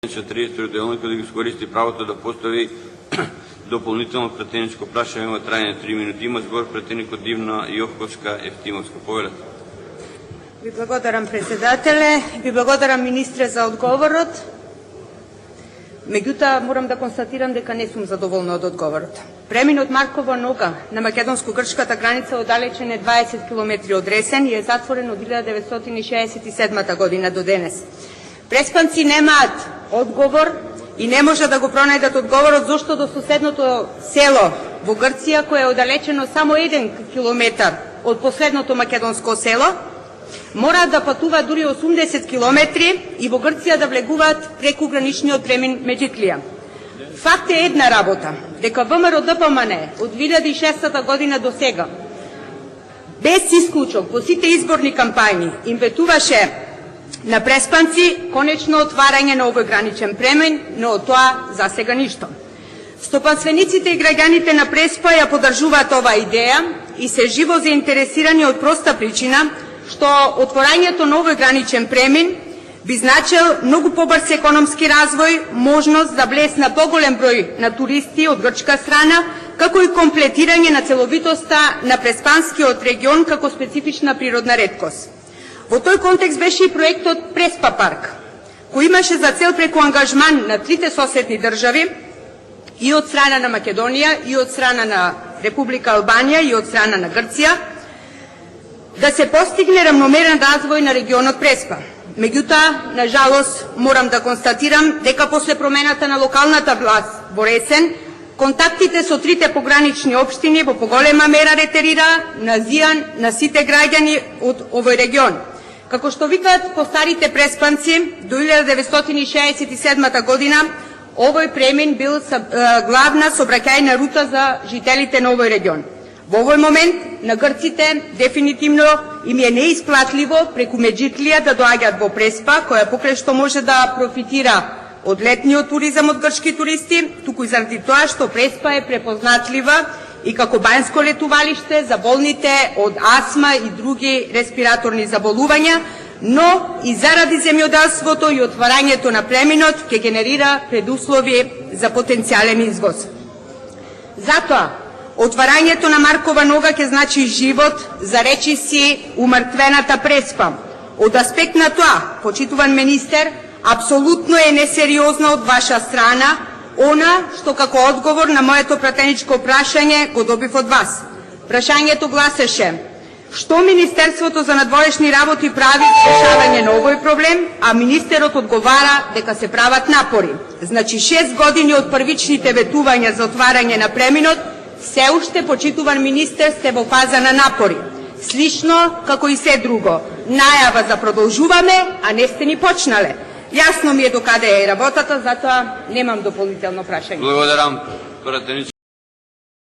30 делника да ги искористи правото да постави дополнително пратеничко прашање во трајање 3 минути. Има збор пратеникот Дивна Јовковска Ефтимовска. Повелете. Ви благодарам, председателе. Ви благодарам, министре, за одговорот. Меѓутоа, морам да констатирам дека не сум задоволна од одговорот. Преминот Маркова нога на македонско-грчката граница оддалечен е 20 км од Ресен и е затворен од 1967 година до денес. Преспанци немаат одговор и не може да го пронајдат одговорот зошто до соседното село во Грција, кое е оддалечено само 1 километар од последното македонско село, мораат да патуваат дури 80 километри и во Грција да влегуваат преку граничниот премин Меджитлија. Факт е една работа, дека ВМРО ДПМН од 2006 година до сега, без исклучок во сите изборни кампањи, им ветуваше на преспанци конечно отварање на овој граничен премин, но од тоа за сега ништо. Стопанствениците и граѓаните на Преспа ја поддржуваат оваа идеја и се живо заинтересирани од проста причина што отворањето на овој граничен премин би значил многу побрз економски развој, можност да влезна поголем број на туристи од грчка страна, како и комплетирање на целовитоста на Преспанскиот регион како специфична природна реткост. Во тој контекст беше и проектот Преспа парк, кој имаше за цел преку ангажман на трите соседни држави, и од страна на Македонија, и од страна на Република Албанија, и од страна на Грција, да се постигне равномерен развој на регионот Преспа. Меѓутоа, на жалост, морам да констатирам дека после промената на локалната власт во Ресен, контактите со трите погранични општини во поголема мера ретерира на зијан на сите граѓани од овој регион. Како што викаат постарите преспанци, до 1967 година овој премин бил главна сообраќајна рута за жителите на овој регион. Во овој момент на грците дефинитивно им е неисплатливо преку Меджитлија да доаѓаат во Преспа, која покрај што може да профитира од летниот туризам од грчки туристи, туку и заради тоа што Преспа е препознатлива и како банјско летувалиште за болните од астма и други респираторни заболувања, но и заради земјоделството и отварањето на преминот ќе генерира предуслови за потенцијален извоз. Затоа, отварањето на Маркова нога ќе значи живот за речиси умртвената Преспа. Од аспект на тоа, почитуван министер, апсолутно е несериозно од ваша страна она што како одговор на моето пратеничко прашање го добив од вас. Прашањето гласеше: што Министерството за надворешни работи прави за решавање на овој проблем, а министерот одговара дека се прават напори. Значи 6 години од првичните ветувања за отварање на преминот, се уште, почитуван министер, сте во фаза на напори. Слично како и се друго. Најава за продолжуваме, а не сте ни почнале. Јасно ми е докаде е работата, затоа немам дополнително прашање. Благодарам.